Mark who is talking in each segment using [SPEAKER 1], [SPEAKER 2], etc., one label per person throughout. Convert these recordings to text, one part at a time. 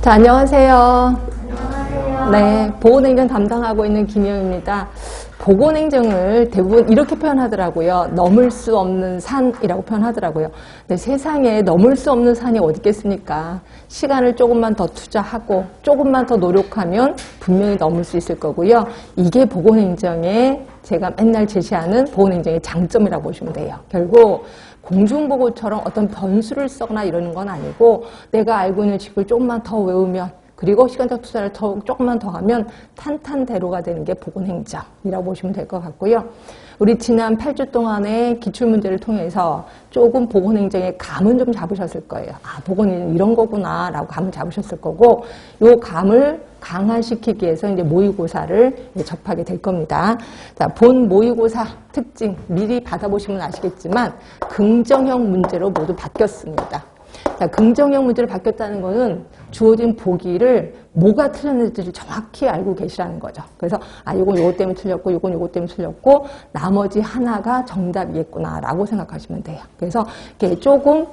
[SPEAKER 1] 자, 안녕하세요. 네, 보건행정 담당하고 있는 김희영입니다. 보건행정을 대부분 이렇게 표현하더라고요. 넘을 수 없는 산이라고 표현하더라고요. 근데 세상에 넘을 수 없는 산이 어디 있겠습니까? 시간을 조금만 더 투자하고 조금만 더 노력하면 분명히 넘을 수 있을 거고요. 이게 보건행정의 제가 맨날 제시하는 보건행정의 장점이라고 보시면 돼요. 결국 공중보고처럼 어떤 변수를 써거나 이러는 건 아니고 내가 알고 있는 지식을 조금만 더 외우면 그리고 시간적 투자를 조금만 더 하면 탄탄대로가 되는 게 보건행정이라고 보시면 될 것 같고요. 우리 지난 8주 동안의 기출문제를 통해서 조금 보건행정의 감은 좀 잡으셨을 거예요. 아, 보건행정 이런 거구나 라고 감을 잡으셨을 거고 요 감을 강화시키기 위해서 이제 모의고사를 접하게 될 겁니다. 자, 본 모의고사 특징 미리 받아보시면 아시겠지만 긍정형 문제로 모두 바뀌었습니다. 자, 긍정형 문제로 바뀌었다는 것은 주어진 보기를 뭐가 틀렸는지를 정확히 알고 계시라는 거죠. 그래서 이건 요거 때문에 틀렸고 요건 요거 때문에 틀렸고 나머지 하나가 정답이겠구나라고 생각하시면 돼요. 그래서 이렇게 조금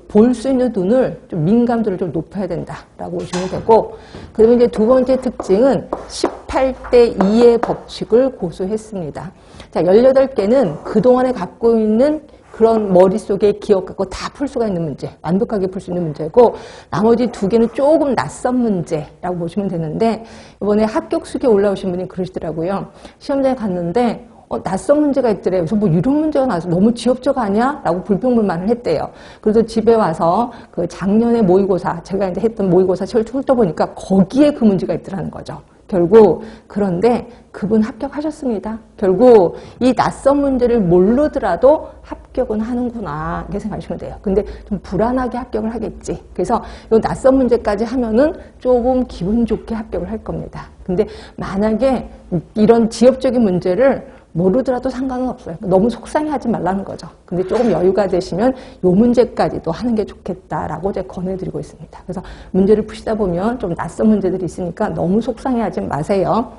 [SPEAKER 1] 볼 수 있는 눈을 좀 민감도를 좀 높여야 된다라고 보시면 되고, 그다음에 이제 두 번째 특징은 18대 2의 법칙을 고수했습니다. 자, 18개는 그동안에 갖고 있는 그런 머릿속에 기억 갖고 다 풀 수가 있는 문제, 완벽하게 풀 수 있는 문제고, 나머지 두 개는 조금 낯선 문제라고 보시면 되는데, 이번에 합격 수기에 올라오신 분이 그러시더라고요. 시험장에 갔는데 낯선 문제가 있더래요. 그래서 뭐 이런 문제가 나와서 너무 지엽적 아니야? 라고 불평불만을 했대요. 그래서 집에 와서 그 작년에 모의고사, 제가 이제 했던 모의고사 시험을 훑어보니까 거기에 그 문제가 있더라는 거죠. 결국 그런데 그분 합격하셨습니다. 결국 이 낯선 문제를 모르더라도 합격은 하는구나 이렇게 생각하시면 돼요. 근데 좀 불안하게 합격을 하겠지. 그래서 이 낯선 문제까지 하면은 조금 기분 좋게 합격을 할 겁니다. 근데 만약에 이런 지엽적인 문제를 모르더라도 상관은 없어요. 너무 속상해하지 말라는 거죠. 근데 조금 여유가 되시면 요 문제까지도 하는 게 좋겠다라고 제가 권해드리고 있습니다. 그래서 문제를 푸시다 보면 좀 낯선 문제들이 있으니까 너무 속상해하지 마세요.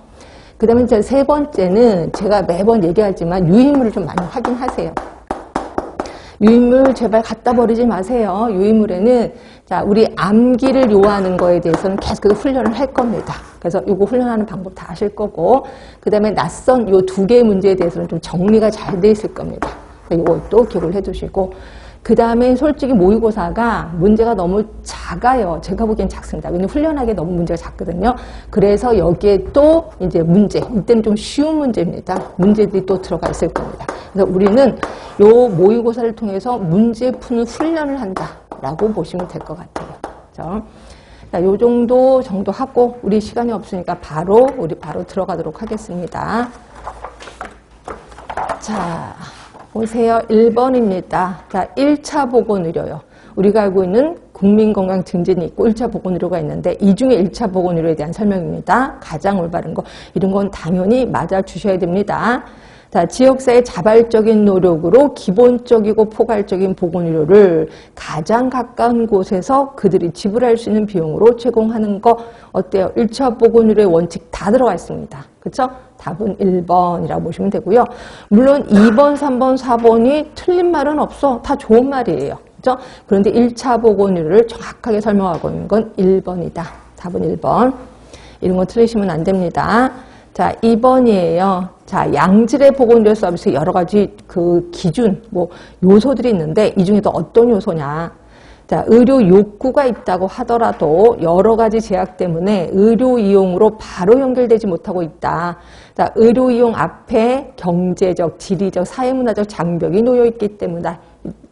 [SPEAKER 1] 그 다음에 이제 세 번째는 제가 매번 얘기하지만 유인물을 좀 많이 확인하세요. 유인물 제발 갖다 버리지 마세요. 유인물에는 자, 우리 암기를 요하는 거에 대해서는 계속 훈련을 할 겁니다. 그래서 요거 훈련하는 방법 다 아실 거고, 그 다음에 낯선 요 두 개의 문제에 대해서는 좀 정리가 잘 돼 있을 겁니다. 요것도 기억을 해 두시고, 그 다음에 솔직히 모의고사가 문제가 너무 작아요. 제가 보기엔 작습니다. 왜냐면 훈련하기에 너무 문제가 작거든요. 그래서 여기에 또 이제 문제, 이때는 좀 쉬운 문제입니다. 문제들이 또 들어가 있을 겁니다. 그래서 우리는 요 모의고사를 통해서 문제 푸는 훈련을 한다라고 보시면 될 것 같아요. 그렇죠? 자, 요 정도 하고 우리 시간이 없으니까 바로 들어가도록 하겠습니다. 자, 보세요. 1번입니다. 자, 1차 보건의료요. 우리가 알고 있는 국민건강증진이 있고 1차 보건의료가 있는데 이 중에 1차 보건의료에 대한 설명입니다. 가장 올바른 거. 이런 건 당연히 맞아주셔야 됩니다. 자, 지역사회 자발적인 노력으로 기본적이고 포괄적인 보건의료를 가장 가까운 곳에서 그들이 지불할 수 있는 비용으로 제공하는 거 어때요? 1차 보건의료의 원칙 다 들어가 있습니다. 그렇죠? 답은 1번이라고 보시면 되고요. 물론 2번, 3번, 4번이 틀린 말은 없어. 다 좋은 말이에요. 그렇죠? 그런데 1차 보건의료를 정확하게 설명하고 있는 건 1번이다. 답은 1번. 이런 거 틀리시면 안 됩니다. 자, 2번이에요. 자, 양질의 보건의료 서비스 여러 가지 그 기준, 요소들이 있는데 이 중에도 어떤 요소냐. 자, 의료 욕구가 있다고 하더라도 여러 가지 제약 때문에 의료 이용으로 바로 연결되지 못하고 있다. 자, 의료 이용 앞에 경제적, 지리적, 사회문화적 장벽이 놓여 있기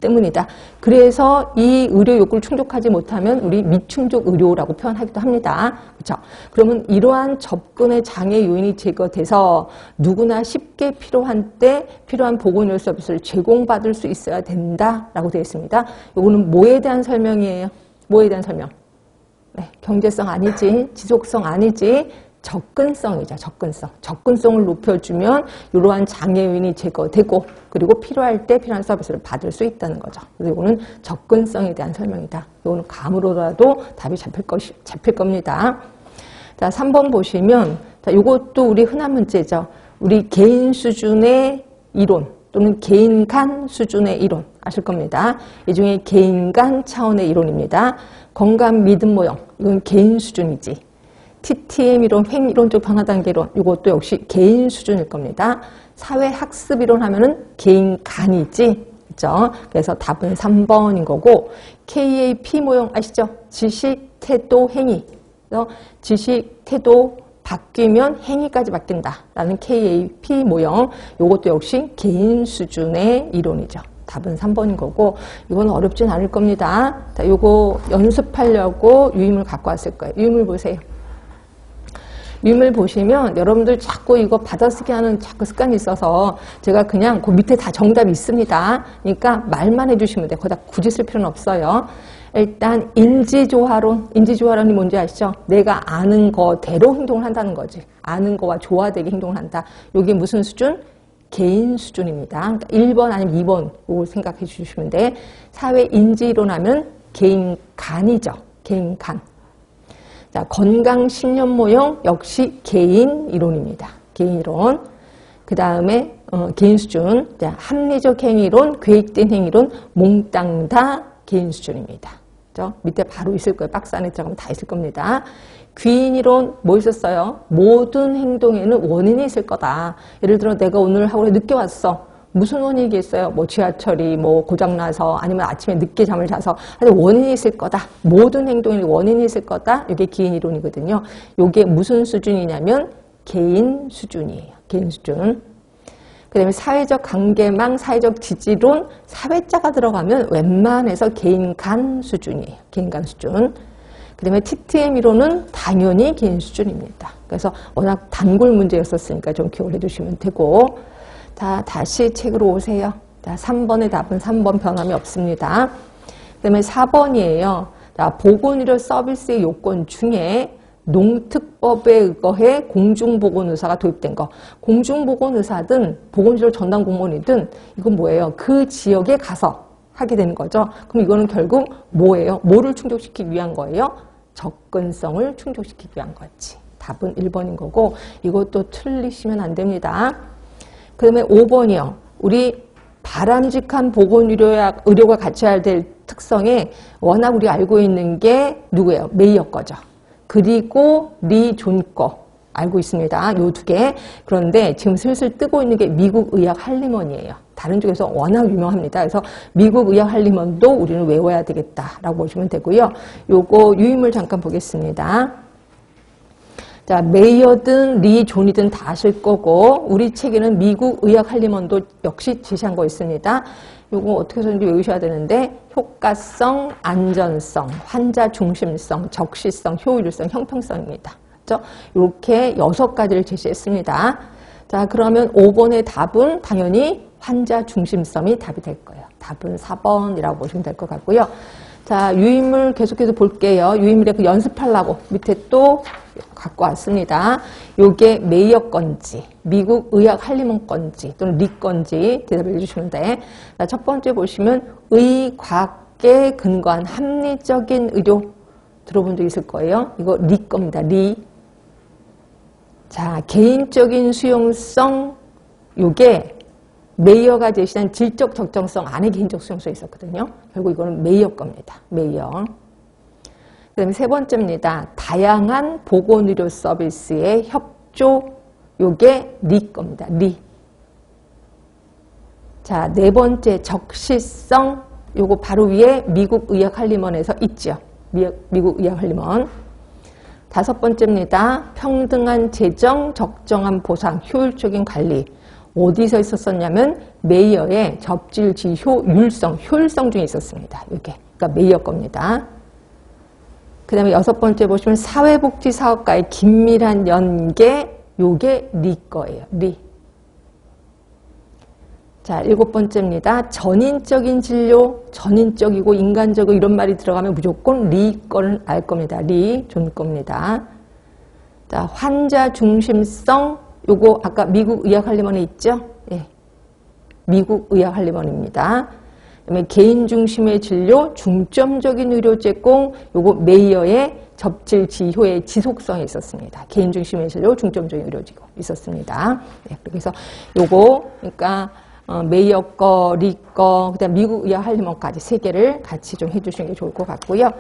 [SPEAKER 1] 때문이다. 그래서 이 의료 욕구를 충족하지 못하면 우리 미충족 의료라고 표현하기도 합니다. 그렇죠? 그러면 이러한 접근의 장애 요인이 제거돼서 누구나 쉽게 필요한 때 필요한 보건의료 서비스를 제공받을 수 있어야 된다라고 되어 있습니다. 이거는 뭐에 대한 설명이에요? 뭐에 대한 설명? 네, 경제성 아니지, 지속성 아니지. 접근성이죠. 접근성을 높여주면 이러한 장애 요인이 제거되고 그리고 필요할 때 필요한 서비스를 받을 수 있다는 거죠. 그래서 이거는 접근성에 대한 설명이다. 이거는 감으로라도 답이 잡힐 겁니다. 자, 3번 보시면 자, 이것도 우리 흔한 문제죠. 우리 개인 수준의 이론 또는 개인 간 수준의 이론 아실 겁니다. 이 중에 개인 간 차원의 이론입니다. 건강 믿음 모형, 이건 개인 수준이지. TTM 이론, 횡이론적 변화단계론, 이것도 역시 개인 수준일 겁니다. 사회학습 이론 하면은 개인 간이지. 그죠? 그래서 답은 3번인 거고, KAP 모형 아시죠? 지식, 태도, 행위. 그래서 지식, 태도 바뀌면 행위까지 바뀐다. 라는 KAP 모형. 이것도 역시 개인 수준의 이론이죠. 답은 3번인 거고, 이건 어렵진 않을 겁니다. 자, 요거 연습하려고 유임을 갖고 왔을 거예요. 유임을 보세요. 유임을 보시면 여러분들 자꾸 이거 받아쓰기 하는 자꾸 습관이 있어서 제가 그냥 그 밑에 다 정답이 있습니다. 그러니까 말만 해주시면 돼요. 거기다 굳이 쓸 필요는 없어요. 일단 인지조화론이 뭔지 아시죠? 내가 아는 거대로 행동을 한다는 거지. 아는 거와 조화되게 행동을 한다. 이게 무슨 수준? 개인 수준입니다. 그러니까 1번 아니면 2번 이걸 생각해 주시면 돼. 사회인지이론 하면 개인간이죠. 개인간. 자, 건강신념 모형 역시 개인 이론입니다. 개인 이론. 그 다음에 개인 수준. 자, 합리적 행위론, 계획된 행위론 몽땅 다 개인 수준입니다. 그죠? 밑에 바로 있을 거예요. 박스 안에 들어가면 다 있을 겁니다. 귀인 이론 뭐 있었어요? 모든 행동에는 원인이 있을 거다. 예를 들어 내가 오늘 하루에 늦게 왔어. 무슨 원인이겠어요? 뭐 지하철이 뭐 고장나서 아니면 아침에 늦게 잠을 자서 하여튼 원인이 있을 거다. 모든 행동에 원인이 있을 거다. 이게 기인 이론이거든요. 이게 무슨 수준이냐면 개인 수준이에요. 개인 수준. 그 다음에 사회적 관계망, 사회적 지지론, 사회자가 들어가면 웬만해서 개인 간 수준이에요. 개인 간 수준. 그 다음에 TTM 이론은 당연히 개인 수준입니다. 그래서 워낙 단골 문제였었으니까 좀 기억을 해두시면 되고. 자, 다시 책으로 오세요. 자, 3번의 답은 3번 변함이 없습니다. 그 다음에 4번이에요. 자, 보건의료 서비스의 요건 중에 농특법에 의거해 공중보건의사가 도입된 거. 공중보건의사든 보건의료 전담 공무원이든 이건 뭐예요? 그 지역에 가서 하게 되는 거죠. 그럼 이거는 결국 뭐예요? 뭐를 충족시키기 위한 거예요? 접근성을 충족시키기 위한 거지. 답은 1번인 거고 이것도 틀리시면 안 됩니다. 그 다음에 5번이요. 우리 바람직한 보건의료가 갖춰야 될 특성에 워낙 우리 알고 있는 게 누구예요? 메이어 거죠. 그리고 리 존 거 알고 있습니다. 요 두 개. 그런데 지금 슬슬 뜨고 있는 게 미국 의학 할리먼이에요. 다른 쪽에서 워낙 유명합니다. 그래서 미국 의학 할리먼도 우리는 외워야 되겠다라고 보시면 되고요. 요거 유임을 잠깐 보겠습니다. 자, 메이어든 리 존이든 다 아실 거고 우리 책에는 미국 의학 할리먼도 역시 제시한 거 있습니다. 요거 어떻게 해서든지 외우셔야 되는데 효과성, 안전성, 환자 중심성, 적시성, 효율성, 형평성입니다. 그렇죠? 이렇게 6가지를 제시했습니다. 자, 그러면 5번의 답은 당연히 환자 중심성이 답이 될 거예요. 답은 4번이라고 보시면 될 것 같고요. 자, 유임을 계속해서 볼게요. 유임을 연습하려고 밑에 또 갖고 왔습니다. 요게 메이어 건지, 미국 의학 할리먼 건지, 또는 리 건지 대답을 해주시면 돼. 자, 첫 번째 보시면 의과학에 근거한 합리적인 의료 들어본 적 있을 거예요. 이거 리 겁니다. 리. 자, 개인적인 수용성 요게 메이어가 제시한 질적 적정성 안에 개인적 수용성이 있었거든요. 결국 이거는 메이어 겁니다. 메이어. 그 다음에 세 번째입니다. 다양한 보건의료 서비스의 협조. 요게 리 겁니다. 리. 자, 네 번째 적시성. 요거 바로 위에 미국 의학 할리먼에서 있죠. 미국 의학 할리먼. 다섯 번째입니다. 평등한 재정, 적정한 보상, 효율적인 관리. 어디서 있었었냐면 메이어의 접질, 지효, 효율성 중에 있었습니다. 이게 그러니까 메이어 겁니다. 그 다음에 6번째 보시면 사회복지 사업과의 긴밀한 연계, 요게 리 거예요. 리. 자, 7번째입니다. 전인적인 진료, 전인적이고 인간적이고 이런 말이 들어가면 무조건 리 거는 알 겁니다. 리, 존 겁니다. 자, 환자 중심성, 요거 아까 미국 의학 할리먼에 있죠? 예. 미국 의학 할리먼입니다. 그다음에 개인 중심의 진료, 중점적인 의료 제공, 요거 메이어의 접질 지효의 지속성이 있었습니다. 개인 중심의 진료, 중점적인 의료 제공 있었습니다. 예. 그래서 요거 그러니까 메이어 거, 리 거, 그다음 미국 의학 할리먼까지 3개를 같이 좀 해주시는 게 좋을 것 같고요.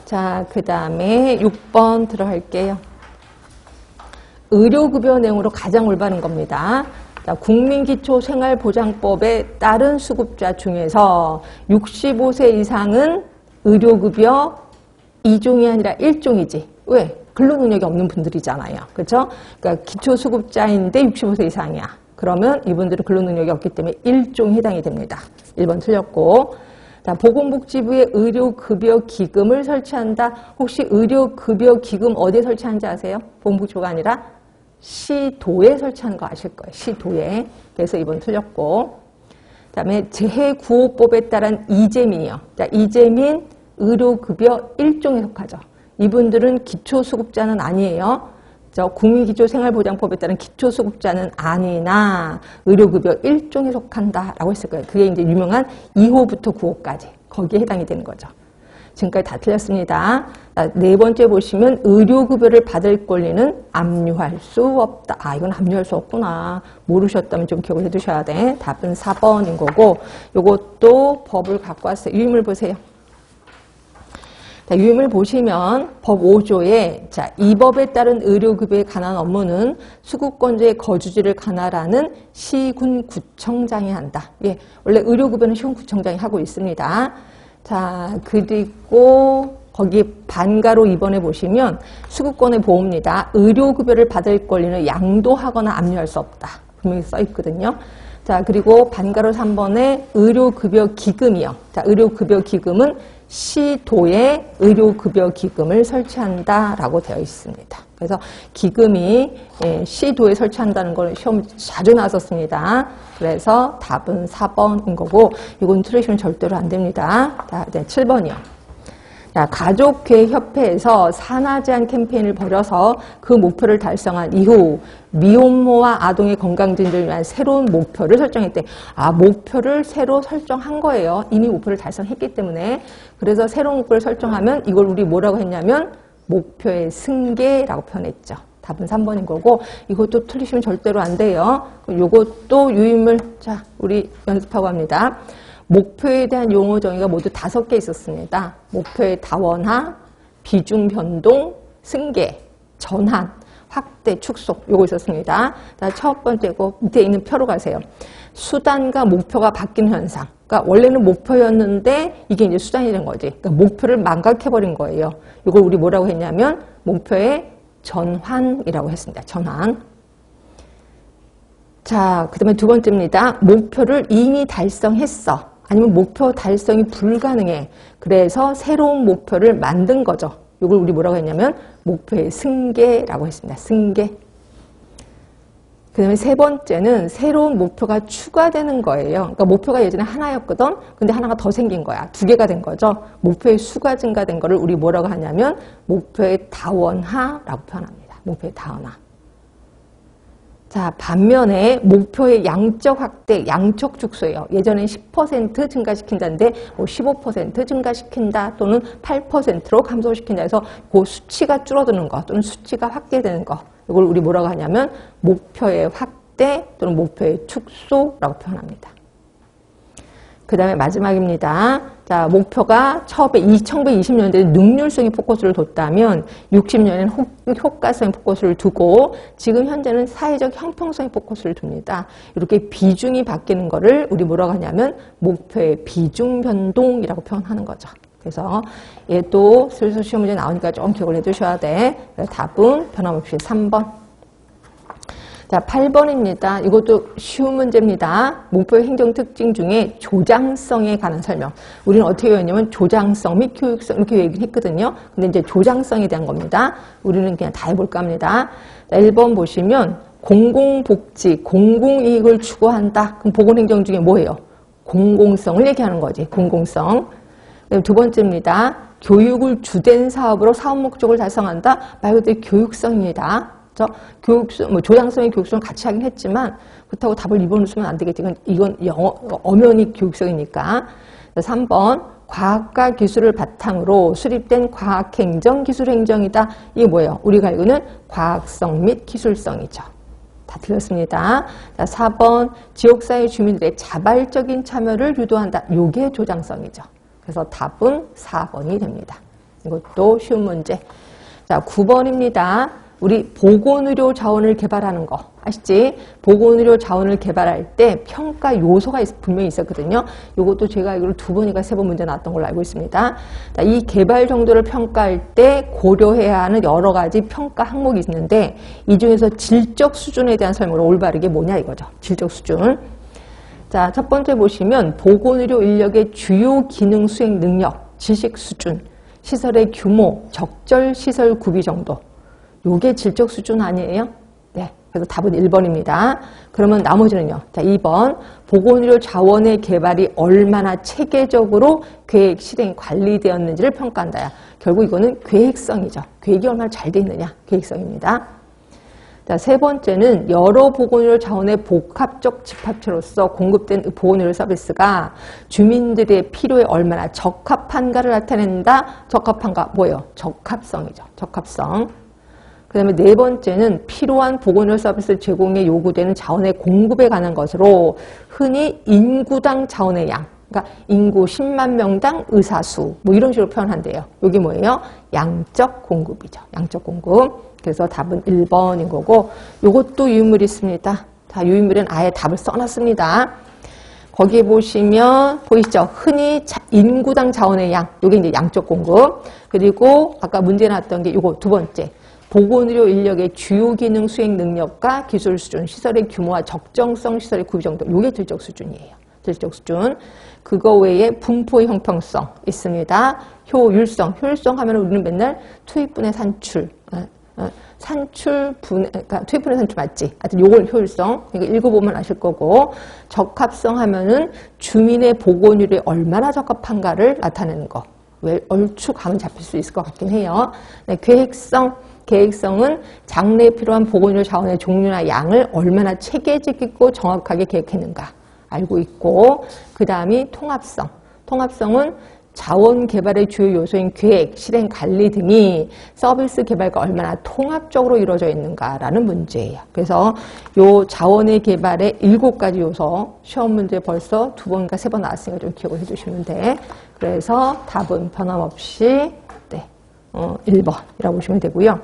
[SPEAKER 1] 자, 그 다음에 6번 들어갈게요. 의료급여 내용으로 가장 올바른 겁니다. 자, 국민기초생활보장법에 따른 수급자 중에서 65세 이상은 의료급여 2종이 아니라 1종이지. 왜? 근로능력이 없는 분들이잖아요. 그렇죠? 그러니까 기초수급자인데 65세 이상이야. 그러면 이분들은 근로능력이 없기 때문에 1종에 해당이 됩니다. 1번 틀렸고. 자, 보건복지부의 의료급여기금을 설치한다. 혹시 의료급여기금 어디에 설치하는지 아세요? 보건복지부가 아니라 시도에 설치하는 거 아실 거예요. 시도에. 그래서 2번 틀렸고. 그 다음에 재해구호법에 따른 이재민이요. 자, 이재민 의료급여 1종에 속하죠. 이분들은 기초수급자는 아니에요. 국민기초생활보장법에 따른 기초수급자는 아니나 의료급여 1종에 속한다라고 했을 거예요. 그게 이제 유명한 2호부터 9호까지 거기에 해당이 되는 거죠. 지금까지 다 틀렸습니다. 네 번째 보시면 의료급여를 받을 권리는 압류할 수 없다. 아, 이건 압류할 수 없구나. 모르셨다면 좀 기억을 해두셔야 돼. 답은 4번인 거고, 요것도 법을 갖고 왔어요. 유임을 보세요. 자, 유임을 보시면 법 5조에 자, 이 법에 따른 의료급여에 관한 업무는 수급권자의 거주지를 관할하는 시군구청장이 한다. 예, 원래 의료급여는 시군구청장이 하고 있습니다. 자, 그리고 거기 반가로 2번에 보시면 수급권의 보호입니다. 의료급여를 받을 권리는 양도하거나 압류할 수 없다. 분명히 써 있거든요. 자, 그리고 반가로 3번에 의료급여기금이요. 자, 의료급여기금은 시도에 의료급여기금을 설치한다라고 되어 있습니다. 그래서 기금이 시도에 설치한다는 걸 시험 자주 나왔었습니다. 그래서 답은 4번인 거고, 이건 틀리시면 절대로 안 됩니다. 자, 네, 7번이요. 자, 가족계획협회에서 산하제한 캠페인을 벌여서 그 목표를 달성한 이후 미혼모와 아동의 건강 증진을 위한 새로운 목표를 설정했대. 아, 목표를 새로 설정한 거예요. 이미 목표를 달성했기 때문에. 그래서 새로운 목표를 설정하면 이걸 우리 뭐라고 했냐면 목표의 승계라고 표현했죠. 답은 3번인 거고, 이것도 틀리시면 절대로 안 돼요. 이것도 유임을 자, 우리 연습하고 합니다. 목표에 대한 용어 정의가 모두 5개 있었습니다. 목표의 다원화, 비중 변동, 승계, 전환, 확대, 축소 요거 있었습니다. 자, 첫 번째고 밑에 있는 표로 가세요. 수단과 목표가 바뀌는 현상. 그러니까 원래는 목표였는데 이게 이제 수단이 된 거지. 그러니까 목표를 망각해버린 거예요. 이걸 우리 뭐라고 했냐면 목표의 전환이라고 했습니다. 전환. 자, 그 다음에 두 번째입니다. 목표를 이미 달성했어. 아니면 목표 달성이 불가능해. 그래서 새로운 목표를 만든 거죠. 이걸 우리 뭐라고 했냐면 목표의 승계라고 했습니다. 승계. 그 다음에 세 번째는 새로운 목표가 추가되는 거예요. 그러니까 목표가 예전에 하나였거든. 근데 하나가 더 생긴 거야. 2개가 된 거죠. 목표의 수가 증가된 거를 우리 뭐라고 하냐면 목표의 다원화라고 표현합니다. 목표의 다원화. 자, 반면에 목표의 양적 확대, 양적 축소예요. 예전엔 10% 증가시킨다는데 15% 증가시킨다 또는 8%로 감소시킨다 해서 그 수치가 줄어드는 거 또는 수치가 확대되는 거. 이걸 우리 뭐라고 하냐면 목표의 확대 또는 목표의 축소라고 표현합니다. 그 다음에 마지막입니다. 자, 목표가 1920년대에 능률성의 포커스를 뒀다면 60년에는 효과성의 포커스를 두고 지금 현재는 사회적 형평성의 포커스를 둡니다. 이렇게 비중이 바뀌는 거를 우리 뭐라고 하냐면 목표의 비중 변동이라고 표현하는 거죠. 그래서 얘도 슬슬 시험 문제 나오니까 좀 기억을 해두셔야 돼. 답은 변함없이 3번. 자, 8번입니다. 이것도 쉬운 문제입니다. 목표의 행정 특징 중에 조장성에 관한 설명. 우리는 어떻게 배웠냐면 조장성 및 교육성 이렇게 얘기를 했거든요. 근데 이제 조장성에 대한 겁니다. 우리는 그냥 다 해볼까 합니다. 자, 1번 보시면 공공복지, 공공이익을 추구한다. 그럼 보건행정 중에 뭐예요? 공공성을 얘기하는 거지. 공공성. 두 번째입니다. 교육을 주된 사업으로 사업 목적을 달성한다. 말 그대로 교육성입니다. 교육성, 조장성의 교육성을 같이 하긴 했지만 그렇다고 답을 2번으로 쓰면 안 되겠지. 이건 영어, 엄연히 교육성이니까. 3번 과학과 기술을 바탕으로 수립된 과학행정, 기술행정이다. 이게 뭐예요? 우리가 알고는 과학성 및 기술성이죠. 다 틀렸습니다. 자, 4번 지역사회 주민들의 자발적인 참여를 유도한다. 이게 조장성이죠. 그래서 답은 4번이 됩니다. 이것도 쉬운 문제. 자, 9번입니다. 우리 보건의료 자원을 개발하는 거 아시지? 보건의료 자원을 개발할 때 평가 요소가 분명히 있었거든요. 이것도 제가 알기로 2번인가 3번 문제 나왔던 걸로 알고 있습니다. 자, 이 개발 정도를 평가할 때 고려해야 하는 여러 가지 평가 항목이 있는데 이 중에서 질적 수준에 대한 설명을 올바르게 뭐냐 이거죠. 질적 수준. 자, 첫 번째 보시면 보건의료 인력의 주요 기능 수행 능력, 지식 수준, 시설의 규모, 적절 시설 구비 정도. 요게 질적 수준 아니에요? 네. 그래서 답은 1번입니다. 그러면 나머지는요. 자, 2번. 보건의료 자원의 개발이 얼마나 체계적으로 계획, 실행, 관리되었는지를 평가한다. 결국 이거는 계획성이죠. 계획이 얼마나 잘 돼 있느냐. 계획성입니다. 자, 세 번째는 여러 보건의료 자원의 복합적 집합체로서 공급된 보건의료 서비스가 주민들의 필요에 얼마나 적합한가를 나타낸다. 적합한가 뭐예요? 적합성이죠. 적합성. 그 다음에 네 번째는 필요한 보건의료 서비스 제공에 요구되는 자원의 공급에 관한 것으로 흔히 인구당 자원의 양, 그러니까 인구 10만 명당 의사 수, 뭐 이런 식으로 표현한대요. 이게 뭐예요? 양적 공급이죠. 양적 공급. 그래서 답은 1번인 거고, 요것도 유인물이 있습니다. 자, 유인물은 아예 답을 써놨습니다. 거기에 보시면 보이시죠? 흔히 인구당 자원의 양, 요게 이제 양적 공급. 그리고 아까 문제 나왔던 게 요거 두 번째. 보건의료 인력의 주요 기능 수행 능력과 기술 수준, 시설의 규모와 적정성, 시설의 구비 정도. 요게 질적 수준이에요. 질적 수준. 그거 외에 분포의 형평성 있습니다. 효율성. 효율성 하면 우리는 맨날 투입분의 산출. 산출분, 그러니까 투입분의 산출 맞지? 하여튼 요걸 효율성. 그러니까 읽어보면 아실 거고. 적합성 하면은 주민의 보건의료에 얼마나 적합한가를 나타내는 거. 왜 얼추 감은 잡힐 수 있을 것 같긴 해요. 네, 계획성은 장래에 필요한 보건의료 자원의 종류나 양을 얼마나 체계적 있고 정확하게 계획했는가 알고 있고, 그 다음이 통합성은 자원 개발의 주요 요소인 계획, 실행, 관리 등이 서비스 개발과 얼마나 통합적으로 이루어져 있는가라는 문제예요. 그래서 요 자원의 개발의 7가지 요소, 시험 문제 벌써 2번인가 3번 나왔으니까 좀 기억을 해주시면 돼. 그래서 답은 변함없이 1번이라고 보시면 되고요.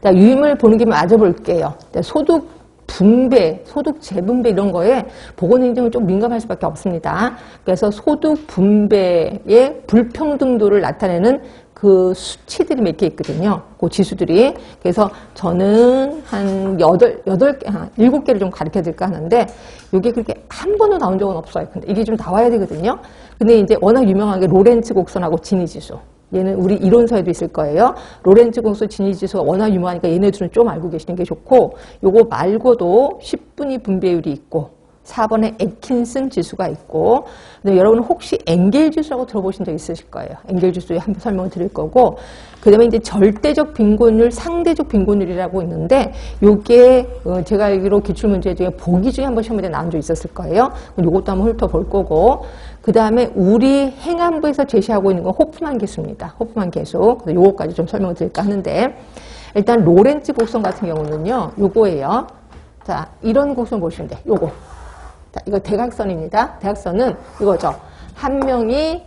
[SPEAKER 1] 자, 유임을 보는 김에 마저 볼게요. 소득 분배, 소득 재분배 이런 거에 보건행정은 좀 민감할 수밖에 없습니다. 그래서 소득 분배의 불평등도를 나타내는 그 수치들이 몇 개 있거든요. 그 지수들이. 그래서 저는 한 7개를 좀 가르쳐 드릴까 하는데, 이게 그렇게 한 번도 나온 적은 없어요. 근데 이게 좀 나와야 되거든요. 근데 이제 워낙 유명한 게 로렌츠 곡선하고 지니 지수. 얘는 우리 이론서에도 있을 거예요. 로렌츠 곡선 지니 지수가 워낙 유명하니까 얘네들은 좀 알고 계시는 게 좋고, 요거 말고도 10분위 분배율이 있고, 4번에 애킨슨 지수가 있고, 근데 여러분 혹시 엥겔 지수라고 들어보신 적 있으실 거예요. 엥겔 지수에 한번 설명을 드릴 거고, 그 다음에 이제 절대적 빈곤율, 상대적 빈곤율이라고 있는데, 요게 제가 알기로 기출문제 중에 보기 중에 한번 시험에 나온 적 있었을 거예요. 요것도 한번 훑어볼 거고, 그 다음에 우리 행안부에서 제시하고 있는 건 호프만 계수입니다. 호프만 계수. 그래서 요거까지 좀 설명을 드릴까 하는데, 일단 로렌츠 곡선 같은 경우는요, 요거예요. 자, 이런 곡선 보시면 돼. 요거. 자, 이거 대각선입니다. 대각선은 이거죠. 한 명이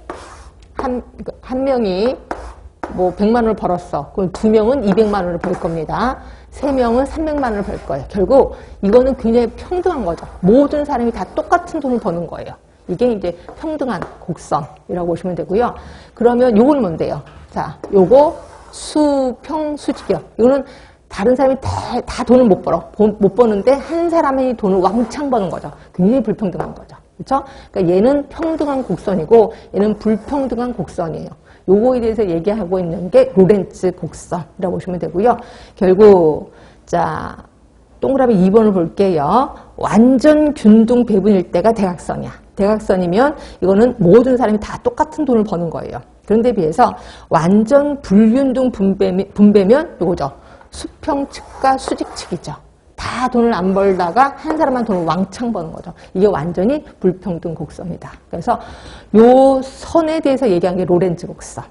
[SPEAKER 1] 뭐 100만 원을 벌었어. 그럼 2명은 200만 원을 벌 겁니다. 3명은 300만 원을 벌 거예요. 결국 이거는 굉장히 평등한 거죠. 모든 사람이 다 똑같은 돈을 버는 거예요. 이게 이제 평등한 곡선이라고 보시면 되고요. 그러면 요거는 뭔데요? 자, 요거 수평수직이요. 이거는 다른 사람이 다 돈을 못 버는데 한 사람이 돈을 왕창 버는 거죠. 굉장히 불평등한 거죠. 그렇죠? 그러니까 얘는 평등한 곡선이고 얘는 불평등한 곡선이에요. 요거에 대해서 얘기하고 있는 게 로렌츠 곡선이라고 보시면 되고요. 결국 자, 동그라미 2번을 볼게요. 완전 균등 배분일 때가 대각선이야. 대각선이면 이거는 모든 사람이 다 똑같은 돈을 버는 거예요. 그런데 비해서 완전 불균등 분배면 요거죠. 수평측과 수직측이죠. 다 돈을 안 벌다가 한 사람만 돈을 왕창 버는 거죠. 이게 완전히 불평등 곡선이다. 그래서 요 선에 대해서 얘기한 게 로렌츠 곡선.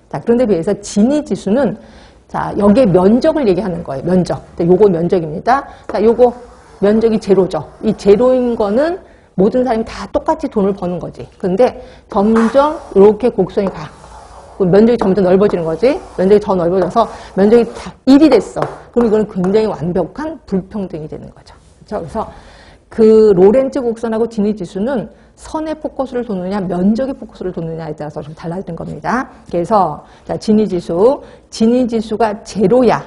[SPEAKER 1] 자, 그런데 비해서 지니 지수는 자, 여기에 면적을 얘기하는 거예요. 면적. 요거 면적입니다. 자, 요거 면적이 제로죠. 이 제로인 거는 모든 사람이 다 똑같이 돈을 버는 거지. 근데 점점 이렇게 곡선이 가. 면적이 점점 넓어지는 거지. 면적이 더 넓어져서 면적이 1이 됐어. 그럼 이거는 굉장히 완벽한 불평등이 되는 거죠. 그렇죠? 그래서 그 로렌츠 곡선하고 지니 지수는 선의 포커스를 돋느냐 면적의 포커스를 돋느냐에 따라서 좀 달라지는 겁니다. 그래서 자, 지니 지수가 제로야.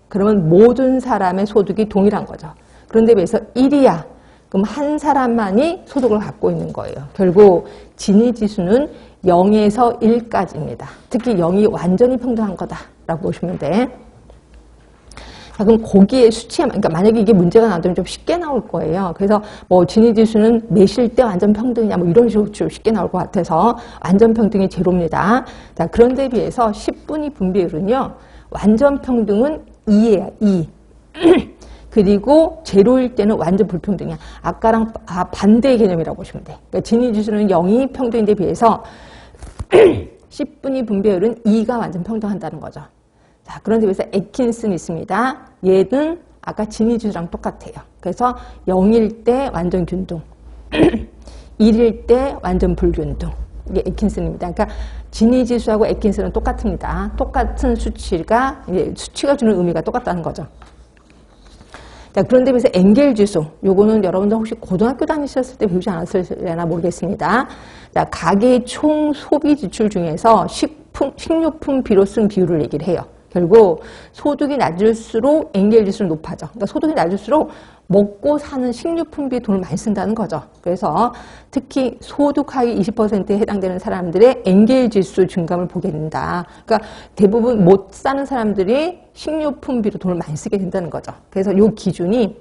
[SPEAKER 1] 그러면 모든 사람의 소득이 동일한 거죠. 그런데 비해서 1이야. 그럼 한 사람만이 소득을 갖고 있는 거예요. 결국 지니 지수는 0에서 1까지입니다. 특히 0이 완전히 평등한 거다라고 보시면 돼. 자, 그럼 거기에 그러니까 만약에 이게 문제가 나오면 좀 쉽게 나올 거예요. 그래서 뭐 지니 지수는 몇일 때 완전 평등이냐 뭐 이런 식으로 쉽게 나올 것 같아서 완전 평등이 제로입니다. 자, 그런데 비해서 10분위 분배율은요. 완전 평등은 2예요. 2. 그리고 제로일 때는 완전 불평등이야. 아까랑 반대의 개념이라고 보시면 돼. 그러니까 지니 지수는 0이 평등인데 비해서 10분위 분배율은 2가 완전 평등한다는 거죠. 자, 그런데 비해서 애킨슨이 있습니다. 얘는 아까 지니 지수랑 똑같아요. 그래서 0일 때 완전 균등, 1일 때 완전 불균등. 이게 애킨슨입니다. 그러니까 지니 지수하고 애킨슨은 똑같습니다. 똑같은 수치가 주는 의미가 똑같다는 거죠. 자, 그런데 비해서 엥겔 지수, 요거는 여러분들 혹시 고등학교 다니셨을 때 배우지 않았을려나 모르겠습니다. 자, 가계의 총 소비 지출 중에서 식료품 비로 쓴 비율을 얘기를 해요. 결국 소득이 낮을수록 엥겔 지수는 높아져. 그러니까 소득이 낮을수록 먹고 사는 식료품비에 돈을 많이 쓴다는 거죠. 그래서 특히 소득 하위 20%에 해당되는 사람들의 엥겔 지수 증감을 보게 된다. 그러니까 대부분 못 사는 사람들이 식료품비로 돈을 많이 쓰게 된다는 거죠. 그래서 이 기준이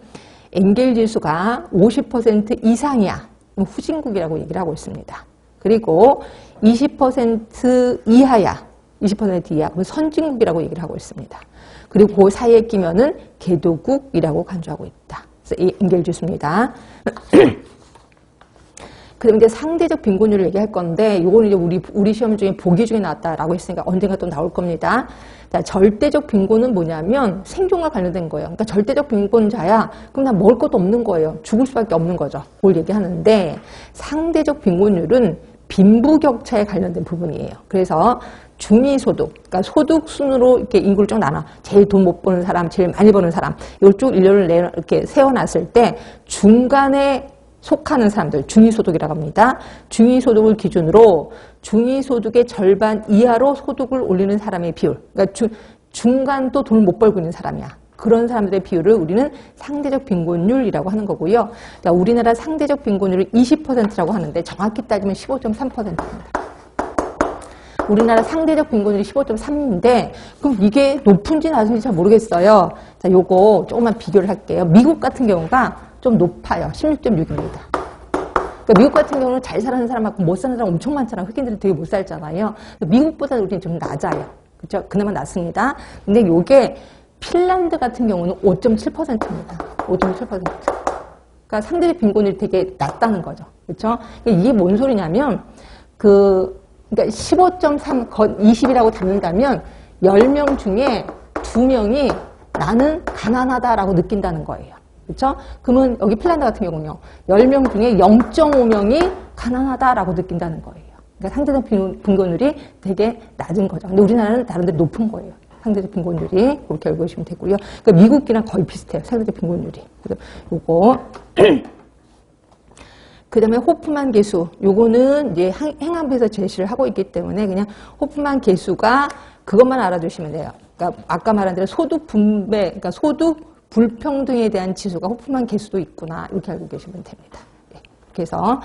[SPEAKER 1] 엥겔 지수가 50% 이상이야. 후진국이라고 얘기를 하고 있습니다. 그리고 20% 이하야. 20% 이하, 선진국이라고 얘기를 하고 있습니다. 그리고 그 사이에 끼면은 개도국이라고 간주하고 있다. 그래서 이 엥겔 지수입니다. 그다음에 이제 상대적 빈곤율을 얘기할 건데, 요거는 이제 우리 시험 중에 보기 중에 나왔다라고 했으니까 언젠가 또 나올 겁니다. 자, 절대적 빈곤은 뭐냐면 생존과 관련된 거예요. 그러니까 절대적 빈곤자야. 그럼 나 먹을 것도 없는 거예요. 죽을 수밖에 없는 거죠. 그걸 얘기하는데, 상대적 빈곤율은 빈부격차에 관련된 부분이에요. 그래서 중위소득, 그러니까 소득 순으로 이렇게 인구를 쭉 나눠. 제일 돈 못 버는 사람, 제일 많이 버는 사람, 이걸 쭉 일렬을 이렇게 세워놨을 때 중간에 속하는 사람들, 중위소득이라고 합니다. 중위소득을 기준으로 중위소득의 절반 이하로 소득을 올리는 사람의 비율, 그러니까 중간도 돈을 못 벌고 있는 사람이야. 그런 사람들의 비율을 우리는 상대적 빈곤율이라고 하는 거고요. 자, 우리나라 상대적 빈곤율을 20%라고 하는데 정확히 따지면 15.3%입니다. 우리나라 상대적 빈곤율이 15.3인데 그럼 이게 높은지 낮은지 잘 모르겠어요. 자, 요거 조금만 비교를 할게요. 미국 같은 경우가 좀 높아요. 16.6입니다. 그러니까 미국 같은 경우는 잘 사는 사람하고 못 사는 사람 엄청 많잖아요. 흑인들은 되게 못 살잖아요. 미국보다 우리는 좀 낮아요. 그렇죠? 그나마 낮습니다. 근데 요게 핀란드 같은 경우는 5.7%입니다. 5.7%. 그러니까 상대적 빈곤율이 되게 낮다는 거죠. 그렇죠? 이게 뭔 소리냐면 그러니까 15.3, 20이라고 잡는다면 10명 중에 2명이 나는 가난하다라고 느낀다는 거예요. 그렇죠? 그러면 여기 핀란드 같은 경우는요. 10명 중에 0.5명이 가난하다라고 느낀다는 거예요. 그러니까 상대적 빈곤율이 되게 낮은 거죠. 근데 우리나라는 다른 데 높은 거예요. 상대적 빈곤율이. 그렇게 알고 계시면 되고요. 그러니까 미국이랑 거의 비슷해요. 상대적 빈곤율이. 그래서 요거. 그 다음에 호프만 계수. 요거는 이제 행안부에서 제시를 하고 있기 때문에 그냥 호프만 계수가 그것만 알아두시면 돼요. 그러니까 아까 말한 대로 소득 분배, 그러니까 소득 불평등에 대한 지수가 호프만 계수도 있구나. 이렇게 알고 계시면 됩니다. 네. 그래서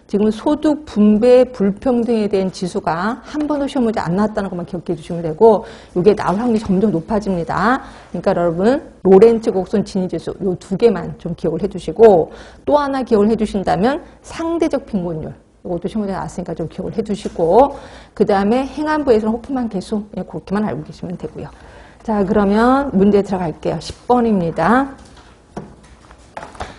[SPEAKER 1] 지금 소득 분배 불평등에 대한 지수가 한 번도 시험 문제 안 나왔다는 것만 기억해 주시면 되고 이게 나올 확률이 점점 높아집니다. 그러니까 여러분 로렌츠 곡선 지니 지수 요 두 개만 좀 기억을 해 주시고 또 하나 기억을 해 주신다면 상대적 빈곤율 이것도 시험 문제 나왔으니까 좀 기억을 해 주시고 그 다음에 행안부에서는 호프만 계수 그렇게만 알고 계시면 되고요. 자, 그러면 문제 들어갈게요. 10번입니다.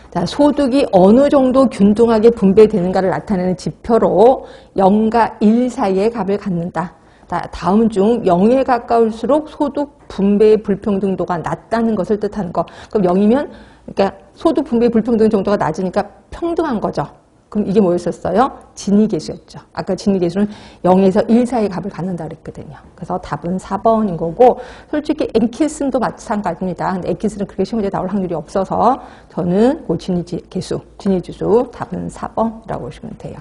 [SPEAKER 1] 자, 소득이 어느 정도 균등하게 분배되는가를 나타내는 지표로 0과 1 사이의 값을 갖는다. 자, 다음 중 0에 가까울수록 소득 분배의 불평등도가 낮다는 것을 뜻하는 거. 그럼 0이면, 그러니까 소득 분배의 불평등 정도가 낮으니까 평등한 거죠. 그럼 이게 뭐였었어요? 진위계수였죠. 아까 진위계수는 0에서 1 사이의 값을 갖는다 그랬거든요. 그래서 답은 4번인 거고, 솔직히 엠키슨도 마찬가지입니다. 근데 엠키슨은 그렇게 시험에 나올 확률이 없어서 저는 그 진위계수, 답은 4번이라고 보시면 돼요.